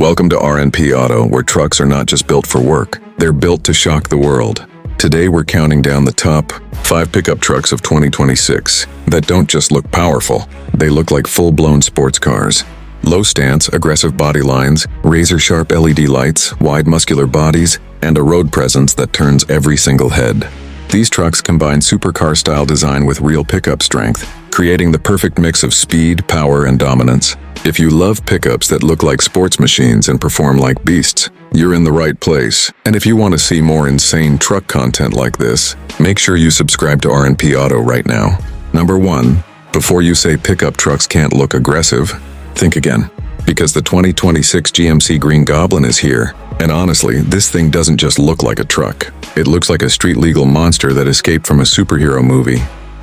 Welcome to RNP Auto, where trucks are not just built for work, they're built to shock the world. Today we're counting down the top 5 pickup trucks of 2026 that don't just look powerful, they look like full-blown sports cars. Low stance, aggressive body lines, razor-sharp LED lights, wide muscular bodies, and a road presence that turns every single head. These trucks combine supercar-style design with real pickup strength, creating the perfect mix of speed, power, and dominance. If you love pickups that look like sports machines and perform like beasts, you're in the right place. And if you want to see more insane truck content like this, make sure you subscribe to RNP Auto right now. Number 1. Before you say pickup trucks can't look aggressive, think again. Because the 2026 GMC Green Goblin is here. And honestly, this thing doesn't just look like a truck. It looks like a street-legal monster that escaped from a superhero movie.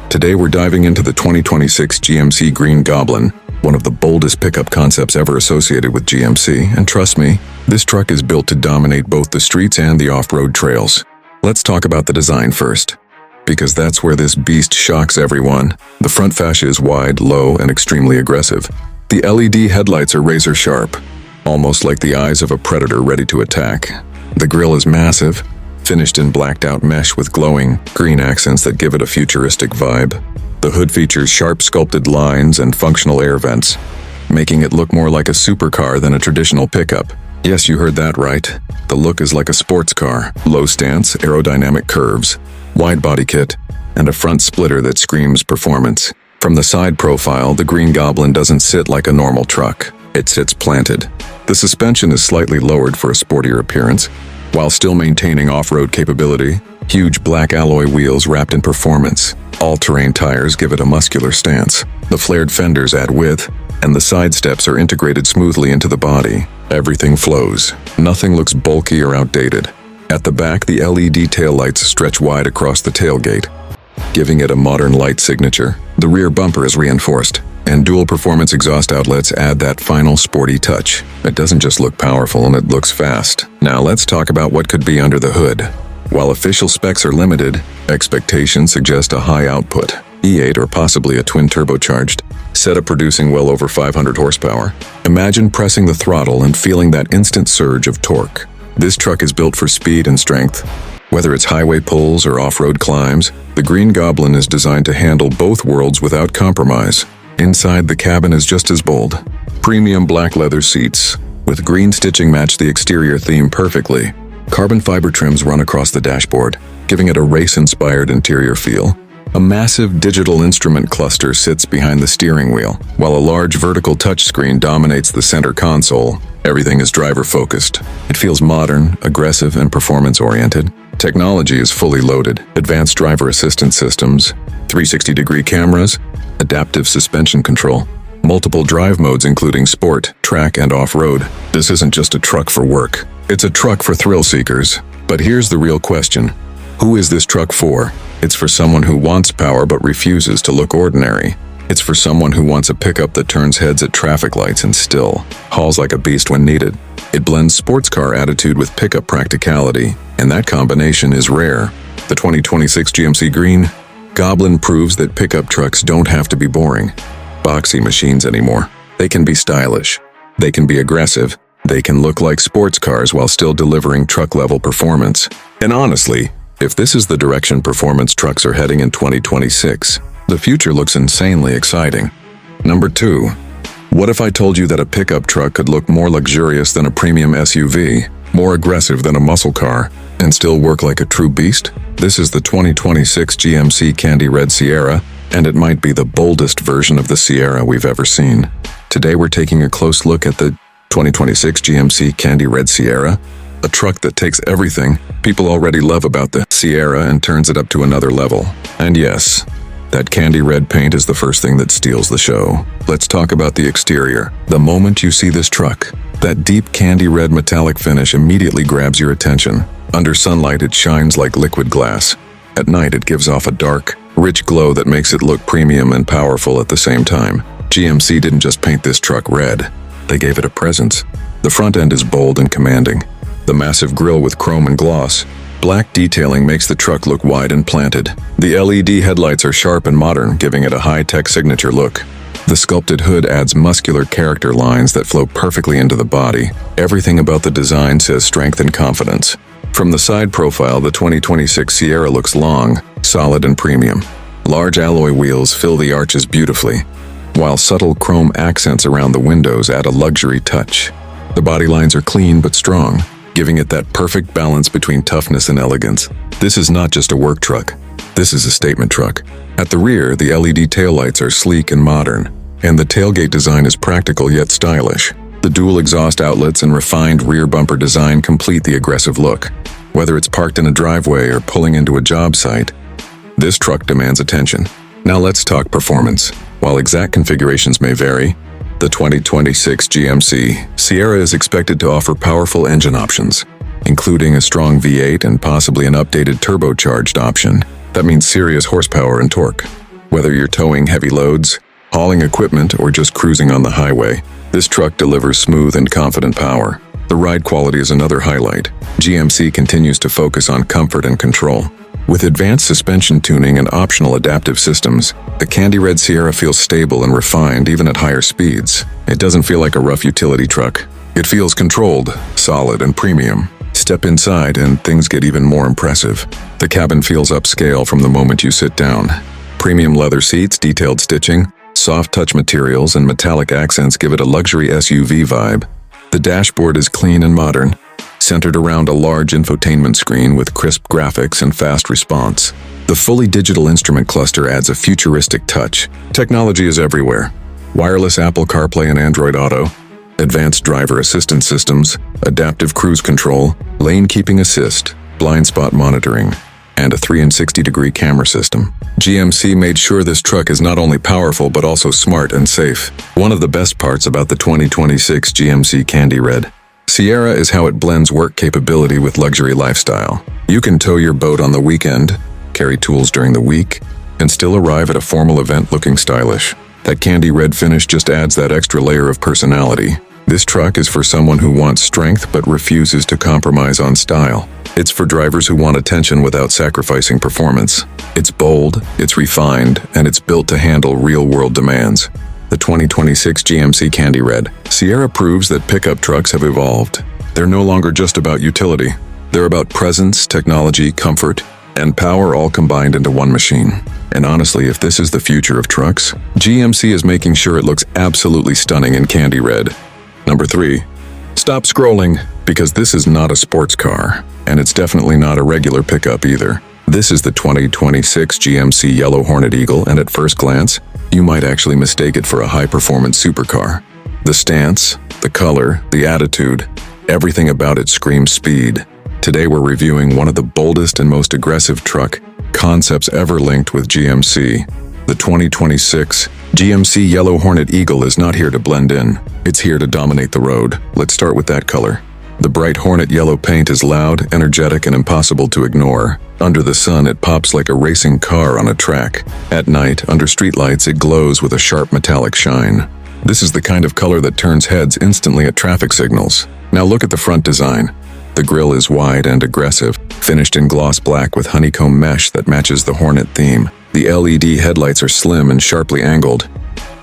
Today we're diving into the 2026 GMC Green Goblin, one of the boldest pickup concepts ever associated with GMC, and trust me, this truck is built to dominate both the streets and the off-road trails. Let's talk about the design first, because that's where this beast shocks everyone. The front fascia is wide, low, and extremely aggressive. The LED headlights are razor-sharp, almost like the eyes of a predator ready to attack. The grille is massive, finished in blacked-out mesh with glowing green accents that give it a futuristic vibe. The hood features sharp sculpted lines and functional air vents, making it look more like a supercar than a traditional pickup. Yes, you heard that right. The look is like a sports car. Low stance, aerodynamic curves, wide body kit, and a front splitter that screams performance. From the side profile, the Green Goblin doesn't sit like a normal truck. It sits planted. The suspension is slightly lowered for a sportier appearance, while still maintaining off-road capability. Huge black alloy wheels wrapped in performance. All-terrain tires give it a muscular stance. The flared fenders add width, and the side steps are integrated smoothly into the body. Everything flows. Nothing looks bulky or outdated. At the back, the LED taillights stretch wide across the tailgate, giving it a modern light signature. The rear bumper is reinforced, and dual performance exhaust outlets add that final sporty touch. It doesn't just look powerful, and it looks fast. Now let's talk about what could be under the hood. While official specs are limited, expectations suggest a high output, E8 or possibly a twin turbocharged setup producing well over 500 horsepower. Imagine pressing the throttle and feeling that instant surge of torque. This truck is built for speed and strength. Whether it's highway pulls or off-road climbs, the Green Goblin is designed to handle both worlds without compromise. Inside, the cabin is just as bold. Premium black leather seats with green stitching match the exterior theme perfectly. Carbon fiber trims run across the dashboard, giving it a race-inspired interior feel. A massive digital instrument cluster sits behind the steering wheel, while a large vertical touchscreen dominates the center console. Everything is driver-focused. It feels modern, aggressive, and performance-oriented. Technology is fully loaded. Advanced driver assistance systems, 360-degree cameras, adaptive suspension control, multiple drive modes including sport, track, and off-road. This isn't just a truck for work. It's a truck for thrill seekers. But here's the real question. Who is this truck for? It's for someone who wants power but refuses to look ordinary. It's for someone who wants a pickup that turns heads at traffic lights and still hauls like a beast when needed. It blends sports car attitude with pickup practicality, and that combination is rare. The 2026 GMC Green Goblin proves that pickup trucks don't have to be boring, boxy machines anymore. They can be stylish. They can be aggressive. They can look like sports cars while still delivering truck-level performance. And honestly, if this is the direction performance trucks are heading in 2026, the future looks insanely exciting. Number 2. What if I told you that a pickup truck could look more luxurious than a premium SUV, more aggressive than a muscle car, and still work like a true beast? This is the 2026 GMC Candy Red Sierra, and it might be the boldest version of the Sierra we've ever seen. Today we're taking a close look at the 2026 GMC Candy Red Sierra, a truck that takes everything people already love about the Sierra and turns it up to another level. And yes, that candy red paint is the first thing that steals the show. Let's talk about the exterior. The moment you see this truck, that deep candy red metallic finish immediately grabs your attention. Under sunlight, it shines like liquid glass. At night, it gives off a dark, rich glow that makes it look premium and powerful at the same time. GMC didn't just paint this truck red. They gave it a presence. The front end is bold and commanding. The massive grille with chrome and gloss. Black detailing makes the truck look wide and planted. The LED headlights are sharp and modern, giving it a high-tech signature look. The sculpted hood adds muscular character lines that flow perfectly into the body. Everything about the design says strength and confidence. From the side profile, the 2026 Sierra looks long, solid and premium. Large alloy wheels fill the arches beautifully, while subtle chrome accents around the windows add a luxury touch. The body lines are clean but strong, giving it that perfect balance between toughness and elegance. This is not just a work truck. This is a statement truck. At the rear, the LED taillights are sleek and modern, and the tailgate design is practical yet stylish. The dual exhaust outlets and refined rear bumper design complete the aggressive look. Whether it's parked in a driveway or pulling into a job site, this truck demands attention. Now let's talk performance. While exact configurations may vary, the 2026 GMC Sierra is expected to offer powerful engine options, including a strong V8 and possibly an updated turbocharged option. That means serious horsepower and torque. Whether you're towing heavy loads, hauling equipment, or just cruising on the highway, this truck delivers smooth and confident power. The ride quality is another highlight. GMC continues to focus on comfort and control. With advanced suspension tuning and optional adaptive systems, the Candy Red Sierra feels stable and refined even at higher speeds. It doesn't feel like a rough utility truck. It feels controlled, solid, and premium. Step inside and things get even more impressive. The cabin feels upscale from the moment you sit down. Premium leather seats, detailed stitching, soft touch materials, and metallic accents give it a luxury SUV vibe. The dashboard is clean and modern, centered around a large infotainment screen with crisp graphics and fast response. The fully digital instrument cluster adds a futuristic touch. Technology is everywhere. Wireless Apple CarPlay and Android Auto, advanced driver assistance systems, adaptive cruise control, lane keeping assist, blind spot monitoring, and a 360-degree camera system. GMC made sure this truck is not only powerful but also smart and safe. One of the best parts about the 2026 GMC Candy Red Sierra is how it blends work capability with luxury lifestyle. You can tow your boat on the weekend, carry tools during the week, and still arrive at a formal event looking stylish. That candy red finish just adds that extra layer of personality. This truck is for someone who wants strength but refuses to compromise on style. It's for drivers who want attention without sacrificing performance. It's bold, it's refined, and it's built to handle real-world demands. The 2026 GMC Candy Red Sierra proves that pickup trucks have evolved. They're no longer just about utility. They're about presence, technology, comfort, and power all combined into one machine. And honestly, if this is the future of trucks, GMC is making sure it looks absolutely stunning in Candy Red. Number 3. Stop scrolling, because this is not a sports car, and it's definitely not a regular pickup either. This is the 2026 GMC Yellow Hornet Eagle, and at first glance, you might actually mistake it for a high-performance supercar. The stance, the color, the attitude, everything about it screams speed. Today we're reviewing one of the boldest and most aggressive truck concepts ever linked with GMC. The 2026 GMC Yellow Hornet Eagle is not here to blend in. It's here to dominate the road. Let's start with that color. The bright Hornet yellow paint is loud, energetic, and impossible to ignore. Under the sun, it pops like a racing car on a track. At night, under streetlights, it glows with a sharp metallic shine. This is the kind of color that turns heads instantly at traffic signals. Now look at the front design. The grille is wide and aggressive, finished in gloss black with honeycomb mesh that matches the Hornet theme. The LED headlights are slim and sharply angled,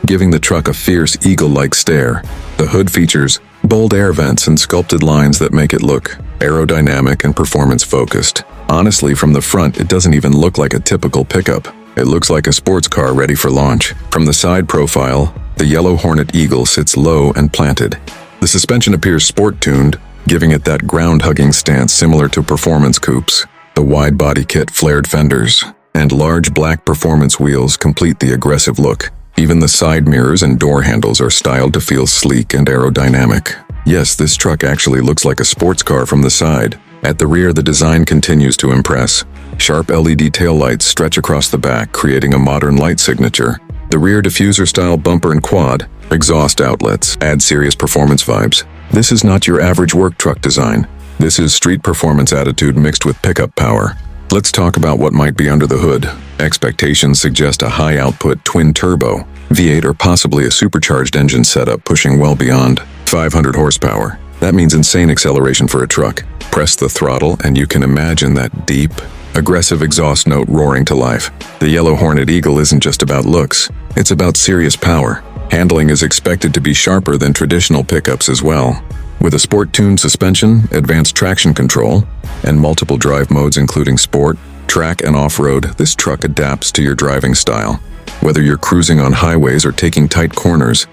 giving the truck a fierce eagle-like stare. The hood features bold air vents and sculpted lines that make it look aerodynamic and performance-focused. Honestly, from the front, it doesn't even look like a typical pickup. It looks like a sports car ready for launch. From the side profile, the Yellow Hornet Eagle sits low and planted. The suspension appears sport-tuned, giving it that ground-hugging stance similar to performance coupes. The wide body kit, flared fenders, and large black performance wheels complete the aggressive look. Even the side mirrors and door handles are styled to feel sleek and aerodynamic. Yes, this truck actually looks like a sports car from the side. At the rear, the design continues to impress. Sharp LED taillights stretch across the back, creating a modern light signature. The rear diffuser-style bumper and quad exhaust outlets add serious performance vibes. This is not your average work truck design. This is street performance attitude mixed with pickup power. Let's talk about what might be under the hood. Expectations suggest a high-output twin-turbo, V8 or possibly a supercharged engine setup pushing well beyond 500 horsepower. That means insane acceleration for a truck. Press the throttle and you can imagine that deep, aggressive exhaust note roaring to life. The Yellow Hornet Eagle isn't just about looks, it's about serious power. Handling is expected to be sharper than traditional pickups as well. With a sport-tuned suspension, advanced traction control, and multiple drive modes including sport, track, and off-road, this truck adapts to your driving style. Whether you're cruising on highways or taking tight corners,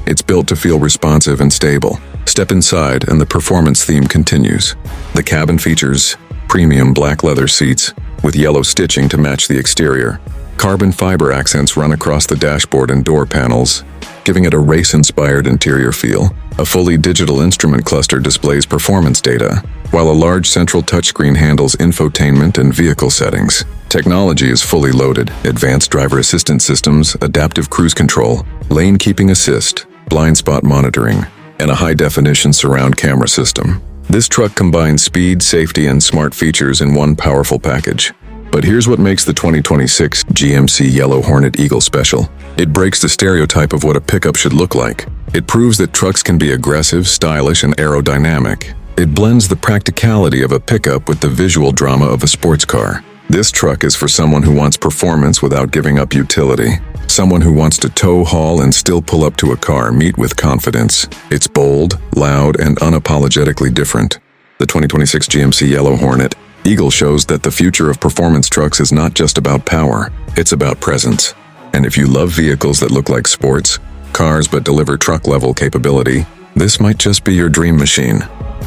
it's built to feel responsive and stable. Step inside and the performance theme continues. The cabin features premium black leather seats with yellow stitching to match the exterior. Carbon fiber accents run across the dashboard and door panels, giving it a race-inspired interior feel. A fully digital instrument cluster displays performance data, while a large central touchscreen handles infotainment and vehicle settings. Technology is fully loaded: advanced driver assistance systems, adaptive cruise control, lane keeping assist, blind spot monitoring, and a high-definition surround camera system. This truck combines speed, safety, and smart features in one powerful package. But here's what makes the 2026 GMC Yellow Hornet Eagle special. It breaks the stereotype of what a pickup should look like. It proves that trucks can be aggressive, stylish, and aerodynamic. It blends the practicality of a pickup with the visual drama of a sports car. This truck is for someone who wants performance without giving up utility. Someone who wants to tow, haul, and still pull up to a car meet with confidence. It's bold, loud, and unapologetically different. The 2026 GMC Yellow Hornet Eagle shows that the future of performance trucks is not just about power, it's about presence. And if you love vehicles that look like sports cars but deliver truck-level capability, this might just be your dream machine.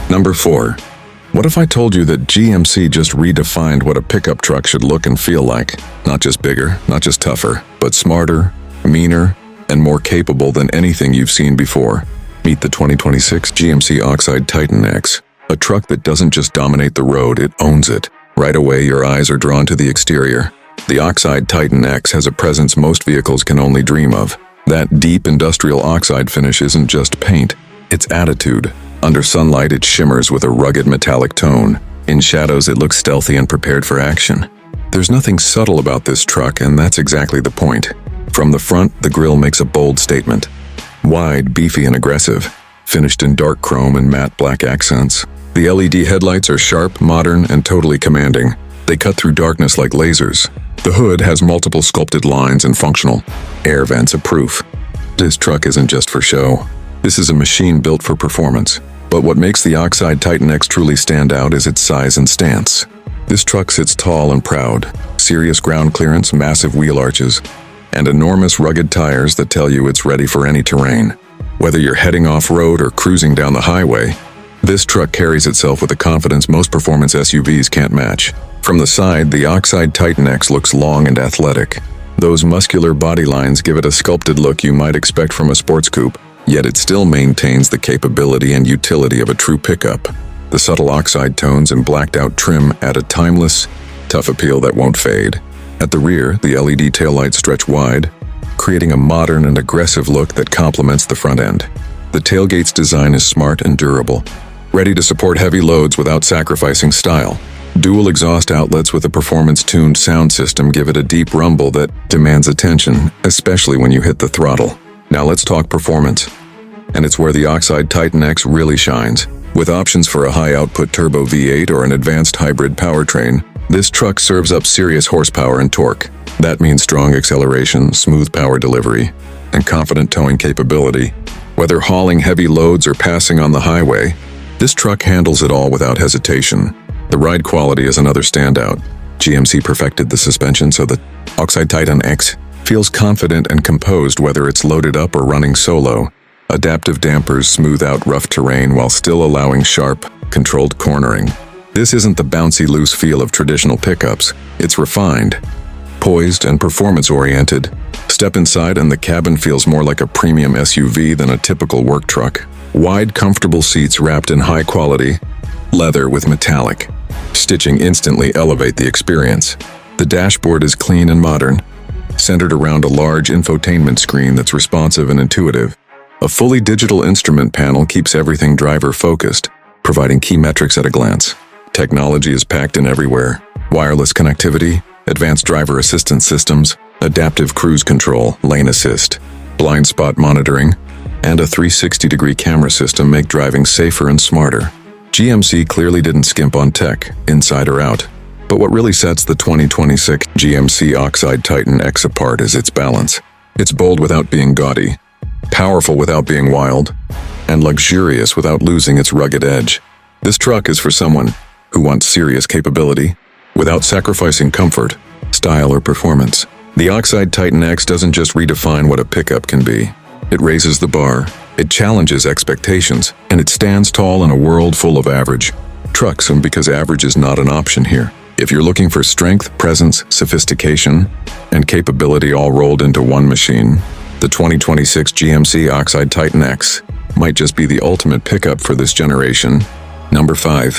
Number 4. What if I told you that GMC just redefined what a pickup truck should look and feel like? Not just bigger, not just tougher, but smarter, meaner, and more capable than anything you've seen before. Meet the 2026 GMC Oxide Titan X, a truck that doesn't just dominate the road, it owns it. Right away, your eyes are drawn to the exterior. The Oxide Titan X has a presence most vehicles can only dream of. That deep industrial oxide finish isn't just paint, it's attitude. Under sunlight, it shimmers with a rugged metallic tone. In shadows, it looks stealthy and prepared for action. There's nothing subtle about this truck, and that's exactly the point. From the front, the grille makes a bold statement. Wide, beefy, and aggressive, finished in dark chrome and matte black accents. The LED headlights are sharp, modern, and totally commanding. They cut through darkness like lasers. The hood has multiple sculpted lines and functional air vents, a proof. This truck isn't just for show. This is a machine built for performance. But what makes the Oxide Titan X truly stand out is its size and stance. This truck sits tall and proud. Serious ground clearance, massive wheel arches, and enormous rugged tires that tell you it's ready for any terrain. Whether you're heading off-road or cruising down the highway, this truck carries itself with a confidence most performance SUVs can't match. From the side, the Oxide Titan X looks long and athletic. Those muscular body lines give it a sculpted look you might expect from a sports coupe, yet it still maintains the capability and utility of a true pickup. The subtle oxide tones and blacked-out trim add a timeless, tough appeal that won't fade. At the rear, the LED taillights stretch wide, creating a modern and aggressive look that complements the front end. The tailgate's design is smart and durable, ready to support heavy loads without sacrificing style. Dual exhaust outlets with a performance-tuned sound system give it a deep rumble that demands attention, especially when you hit the throttle. Now let's talk performance. And it's where the Oxide Titan X really shines. With options for a high-output turbo V8 or an advanced hybrid powertrain, this truck serves up serious horsepower and torque. That means strong acceleration, smooth power delivery, and confident towing capability. Whether hauling heavy loads or passing on the highway, this truck handles it all without hesitation. The ride quality is another standout. GMC perfected the suspension so the Oxide Titan X feels confident and composed whether it's loaded up or running solo. Adaptive dampers smooth out rough terrain while still allowing sharp, controlled cornering. This isn't the bouncy, loose feel of traditional pickups. It's refined, poised, and performance-oriented. Step inside and the cabin feels more like a premium SUV than a typical work truck. Wide, comfortable seats wrapped in high-quality leather with metallic stitching instantly elevate the experience. The dashboard is clean and modern, centered around a large infotainment screen that's responsive and intuitive. A fully digital instrument panel keeps everything driver-focused, providing key metrics at a glance. Technology is packed in everywhere. Wireless connectivity, advanced driver assistance systems, adaptive cruise control, lane assist, blind spot monitoring, and a 360-degree camera system make driving safer and smarter. GMC clearly didn't skimp on tech, inside or out. But what really sets the 2026 GMC Oxide Titan X apart is its balance. It's bold without being gaudy, powerful without being wild, and luxurious without losing its rugged edge. This truck is for someone who wants serious capability without sacrificing comfort, style, or performance. The Oxide Titan X doesn't just redefine what a pickup can be. It raises the bar, it challenges expectations, and it stands tall in a world full of average trucks, and because average is not an option here. If you're looking for strength, presence, sophistication, and capability all rolled into one machine, the 2026 GMC Oxide Titan X might just be the ultimate pickup for this generation. Number 5.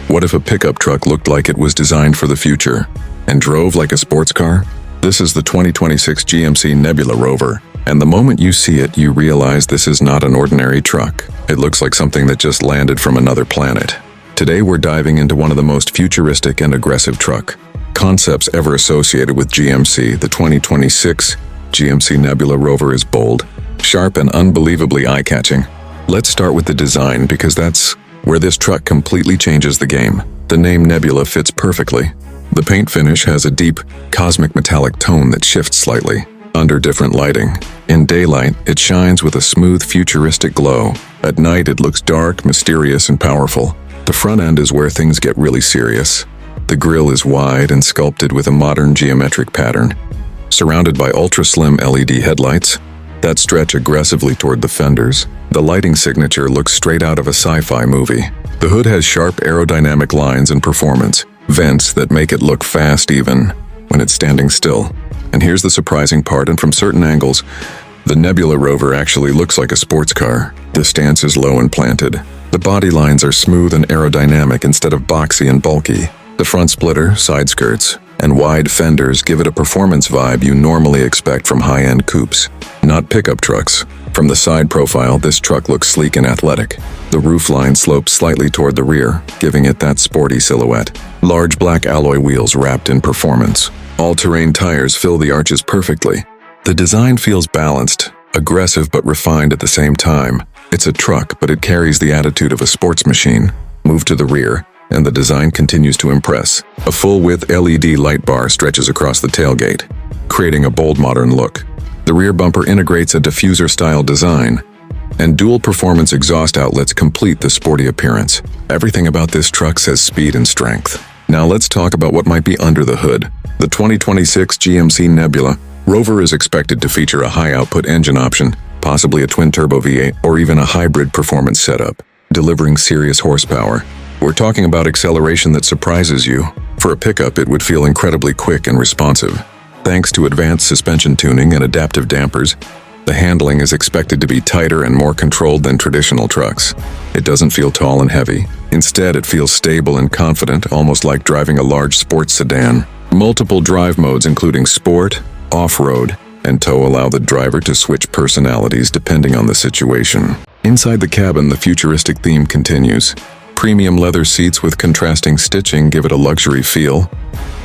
What if a pickup truck looked like it was designed for the future and drove like a sports car? This is the 2026 GMC Nebula Rover, and the moment you see it, you realize this is not an ordinary truck. It looks like something that just landed from another planet. Today we're diving into one of the most futuristic and aggressive truck concepts ever associated with GMC. The 2026 GMC Nebula Rover is bold, sharp, and unbelievably eye-catching. Let's start with the design, because that's where this truck completely changes the game. The name Nebula fits perfectly. The paint finish has a deep, cosmic metallic tone that shifts slightly under different lighting. In daylight, it shines with a smooth, futuristic glow. At night, it looks dark, mysterious, and powerful. The front end is where things get really serious. The grille is wide and sculpted with a modern geometric pattern, surrounded by ultra-slim LED headlights that stretch aggressively toward the fenders. The lighting signature looks straight out of a sci-fi movie. The hood has sharp aerodynamic lines and performance vents that make it look fast even when it's standing still. And here's the surprising part, and from certain angles, the Nebula Rover actually looks like a sports car. The stance is low and planted. The body lines are smooth and aerodynamic instead of boxy and bulky. The front splitter, side skirts, and wide fenders give it a performance vibe you normally expect from high-end coupes, not pickup trucks. From the side profile, this truck looks sleek and athletic. The roofline slopes slightly toward the rear, giving it that sporty silhouette. Large black alloy wheels wrapped in performance. All-terrain tires fill the arches perfectly. The design feels balanced, aggressive but refined at the same time. It's a truck, but it carries the attitude of a sports machine. Move to the rear, and the design continues to impress. A full-width LED light bar stretches across the tailgate, creating a bold modern look. The rear bumper integrates a diffuser-style design, and dual performance exhaust outlets complete the sporty appearance. Everything about this truck says speed and strength. Now let's talk about what might be under the hood. The 2026 GMC Nebula Rover is expected to feature a high-output engine option, possibly a twin-turbo V8 or even a hybrid performance setup, delivering serious horsepower. We're talking about acceleration that surprises you. For a pickup, it would feel incredibly quick and responsive. Thanks to advanced suspension tuning and adaptive dampers, the handling is expected to be tighter and more controlled than traditional trucks. It doesn't feel tall and heavy. Instead, it feels stable and confident, almost like driving a large sports sedan. Multiple drive modes, including Sport, Off-Road, and Tow, allow the driver to switch personalities depending on the situation. Inside the cabin, the futuristic theme continues. Premium leather seats with contrasting stitching give it a luxury feel,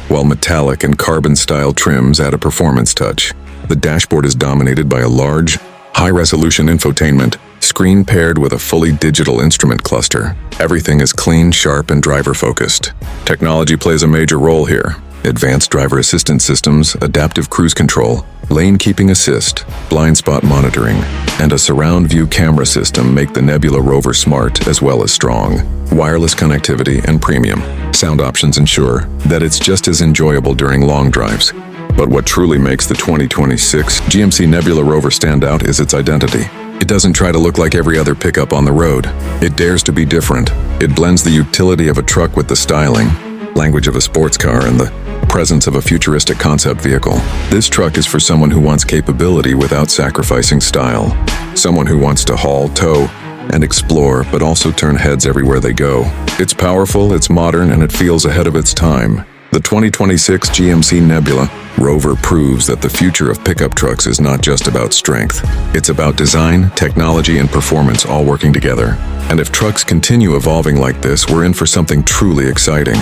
while metallic and carbon-style trims add a performance touch. The dashboard is dominated by a large, high-resolution infotainment screen paired with a fully digital instrument cluster. Everything is clean, sharp, and driver-focused. Technology plays a major role here. Advanced driver assistance systems, adaptive cruise control, lane keeping assist, blind spot monitoring, and a surround view camera system make the Nebula Rover smart as well as strong. Wireless connectivity and premium sound options ensure that it's just as enjoyable during long drives. But what truly makes the 2026 GMC Nebula Rover stand out is its identity. It doesn't try to look like every other pickup on the road. It dares to be different. It blends the utility of a truck with the styling, language of a sports car, and the presence of a futuristic concept vehicle. This truck is for someone who wants capability without sacrificing style. Someone who wants to haul, tow, and explore, but also turn heads everywhere they go. It's powerful, it's modern, and it feels ahead of its time. The 2026 GMC Nebula Rover proves that the future of pickup trucks is not just about strength. It's about design, technology, and performance all working together. And if trucks continue evolving like this, we're in for something truly exciting.